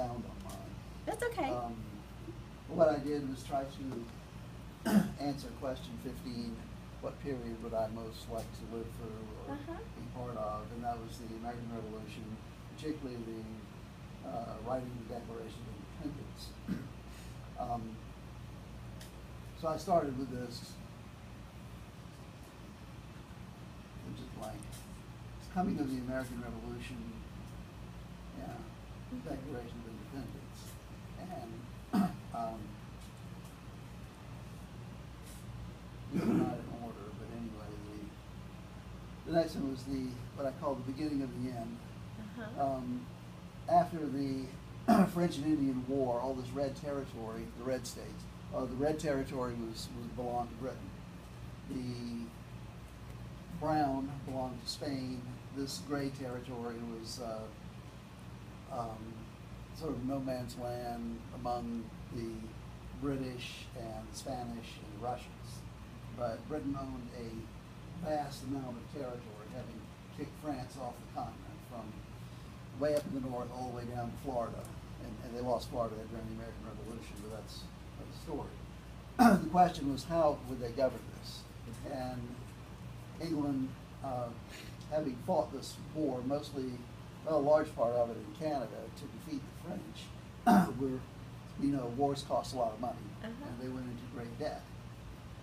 sound on mine. That's okay. What I did was try to answer question 15, what period would I most like to live through or be part of, and that was the American Revolution, particularly the writing the Declaration of Independence. um, so I started with this, I'm just blank. It's coming of the American Revolution, yeah, Declaration of Independence, and these are not in order, but anyway, the next one was what I call the beginning of the end. After the French and Indian War, all this red territory, the red states, the red territory was belonged to Britain. The brown belonged to Spain. This gray territory was sort of no man's land among the British and the Spanish and the Russians. But Britain owned a vast amount of territory, having kicked France off the continent from way up in the north all the way down to Florida. And they lost Florida during the American Revolution, but that's the story. The question was, how would they govern this? And England, having fought this war, mostly, well, a large part of it in Canada, to defeat the French, wars cost a lot of money, and they went into great debt.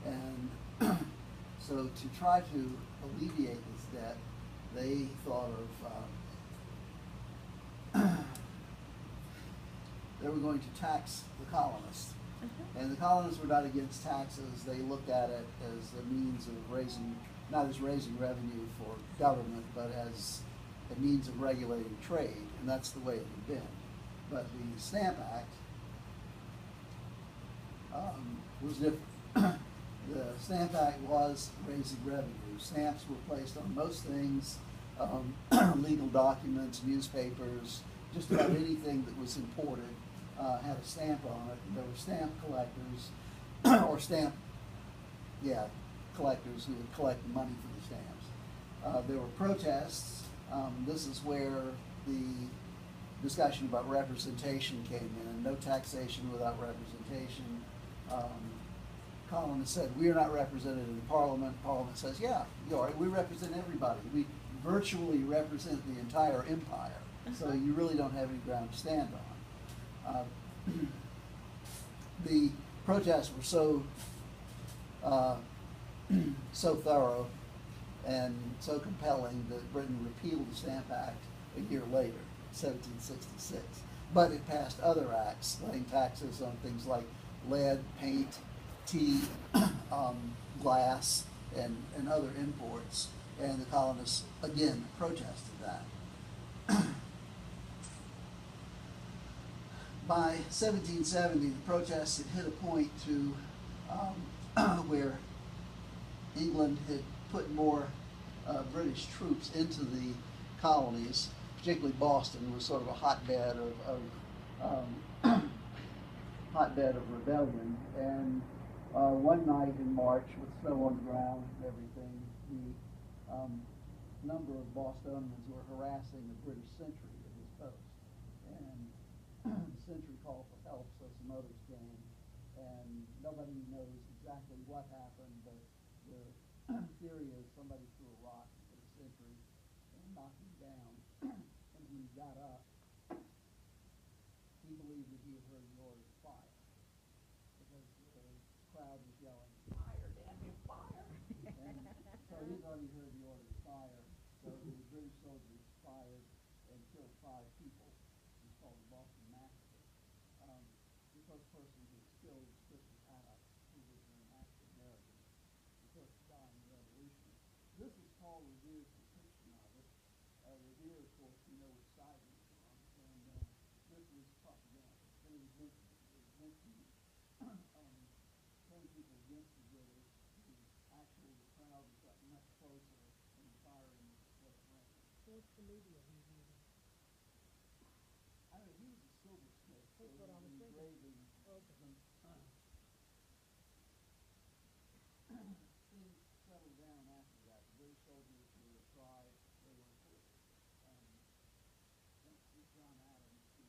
And so to try to alleviate this debt, they thought of they were going to tax the colonists. And the colonists were not against taxes. They looked at it as a means of not as raising revenue for government, but as a means of regulating trade, and that's the way it had been. But the Stamp Act was different. The Stamp Act was raising revenue. Stamps were placed on most things, legal documents, newspapers, just about anything that was imported had a stamp on it. And there were stamp collectors, or collectors who would collect the money for the stamps. There were protests. This is where the discussion about representation came in. No taxation without representation. Colonists said, we are not represented in Parliament. Parliament says, yeah, you are. We represent everybody. We virtually represent the entire empire. So you really don't have any ground to stand on. The protests were so thorough and so compelling that Britain repealed the Stamp Act a year later, 1766. But it passed other acts laying taxes on things like lead, paint, tea, glass, and other imports. And the colonists, again, protested that. By 1770, the protests had hit a point to where England had put more British troops into the colonies, particularly Boston was sort of a hotbed of rebellion. And one night in March, with snow on the ground and everything, the number of Bostonians were harassing a British sentry at his post. And the sentry called for help, so some others came. And nobody knows exactly what happened, but the theory is somebody threw a rock at the sentry and knocked him down. And when he got up, he believed that he had heard the order to fire, because the crowd was yelling, "Fire, damn you, fire!" And so he thought he heard the order to fire. So the British soldiers fired and killed 5 people. It's called the Boston Massacre. The first person who was killed was Christopher Haddock, who was an African-American, the first to die in the Revolution. This is Paul Revere's depiction of it. Revere, of course, we know which side he was on, and this was propaganda. And it was meant to turn people against the British. The crowd was got much closer, and the firing was rampant. What's the media he's using? I don't know, he was a silversmith, so That's what I was thinking. engraving. Okay. Things settled down after that. The British soldiers were tried. They were acquitted. John Adams, who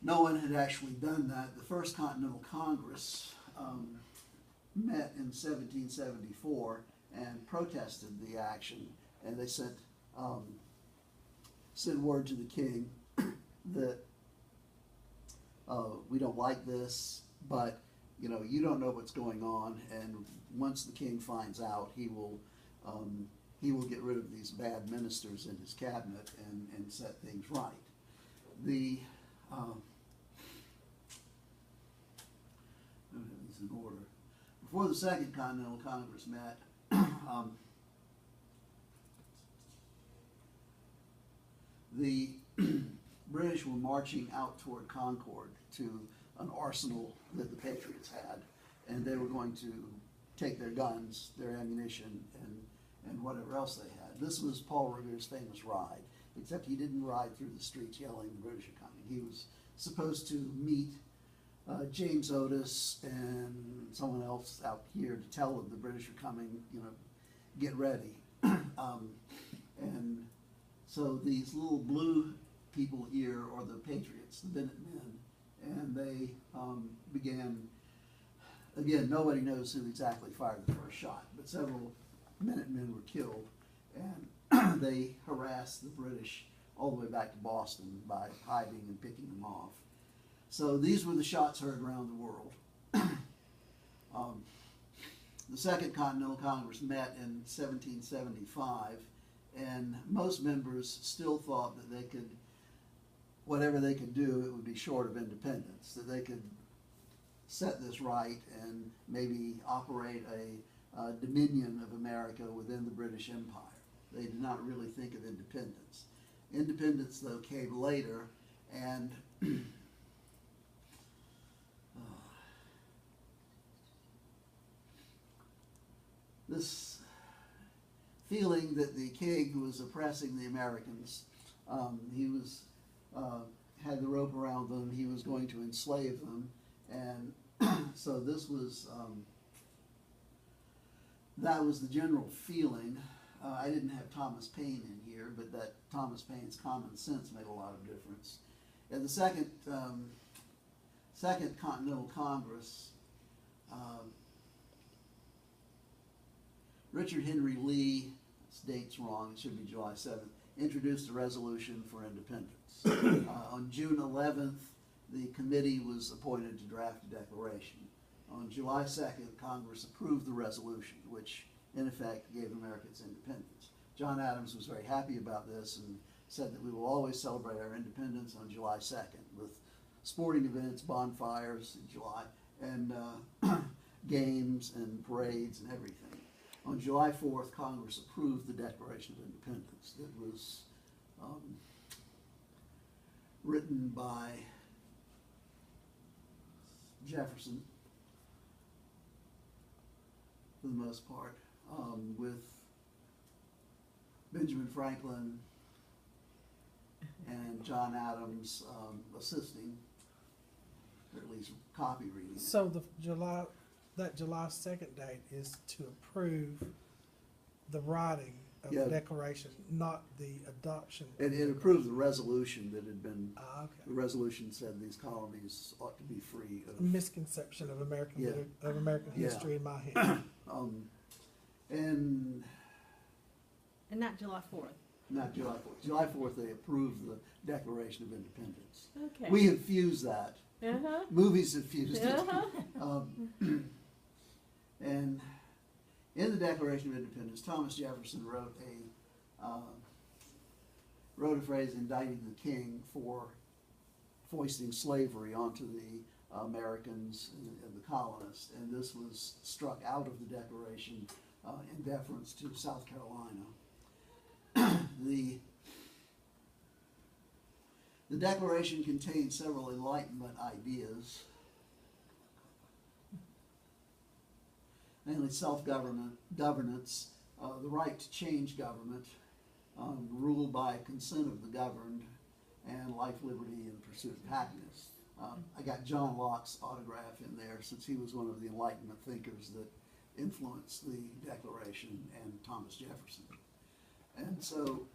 no one had actually done that. The First Continental Congress met in 1774 and protested the action, and they sent word to the king that we don't like this, but you don't know what's going on, and once the king finds out, he will get rid of these bad ministers in his cabinet and set things right. The these in order. Before the Second Continental Congress met, the British were marching out toward Concord to an arsenal that the Patriots had, and they were going to take their guns, their ammunition, and whatever else they had. This was Paul Revere's famous ride, except he didn't ride through the streets yelling the British are coming. He was supposed to meet James Otis and someone else out here to tell them the British are coming, get ready. And so these little blue people here are the Patriots, the Bennett men, and they began, again, nobody knows who exactly fired the first shot, but several Minutemen were killed, and they harassed the British all the way back to Boston by hiding and picking them off. So these were the shots heard around the world. The Second Continental Congress met in 1775, and most members still thought that they could, whatever they could do, it would be short of independence, that they could set this right and maybe operate a dominion of America within the British Empire. They did not really think of independence. Independence, though, came later, and this feeling that the king was oppressing the Americans, he was had the rope around them, he was going to enslave them, and so this was that was the general feeling. I didn't have Thomas Paine in here, but that Thomas Paine's common sense made a lot of difference. At the Second Continental Congress, Richard Henry Lee, this date's wrong, it should be July 7th, introduced a resolution for independence. On June 11th, the committee was appointed to draft a declaration. On July 2nd, Congress approved the resolution, which in effect gave America its independence. John Adams was very happy about this and said that we will always celebrate our independence on July 2nd with sporting events, bonfires in July, and games and parades and everything. On July 4th, Congress approved the Declaration of Independence that was written by Jefferson, for the most part, with Benjamin Franklin and John Adams assisting, or at least copy reading. So that July 2nd date is to approve the writing of the declaration, not the adoption. It approved the resolution that had been, okay. The resolution said these colonies ought to be free of... A misconception of American history in my head. And not July 4th. Not July 4th. July 4th they approved the Declaration of Independence. Okay. We have fused that. Movies have fused it. And in the Declaration of Independence, Thomas Jefferson wrote a phrase indicting the king for foisting slavery onto the Americans and the colonists, and this was struck out of the Declaration in deference to South Carolina. The Declaration contained several Enlightenment ideas, namely self-governance, the right to change government, rule by consent of the governed, and life, liberty, and pursuit of happiness. I got John Locke's autograph in there since he was one of the Enlightenment thinkers that influenced the Declaration, and Thomas Jefferson. And so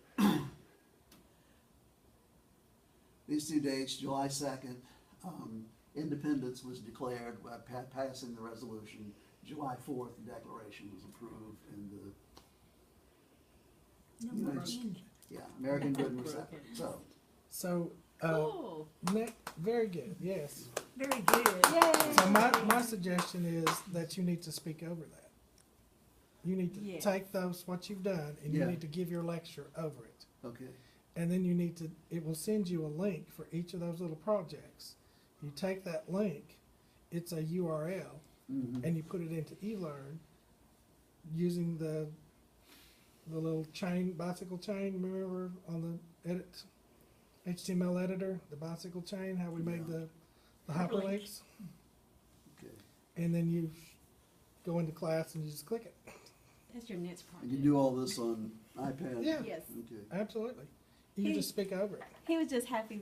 these two dates, July 2nd, Independence was declared by passing the resolution. July 4th, the Declaration was approved, and American Britain was separate. So, Cool. very good, yes. Very good. So my suggestion is that you need to speak over that. You need to Yes. take what you've done, and you Yeah. need to give your lecture over it. Okay. And then it will send you a link for each of those little projects. You take that link, it's a URL, Mhm. and you put it into eLearn using the little bicycle chain, remember on the HTML editor, the bicycle chain, how we made the hyperlinks? Okay. And then you go into class and you just click it. That's your next And project. you do all this on iPad? Yeah. Yes. Okay. Absolutely. You can just speak over it. He was just happy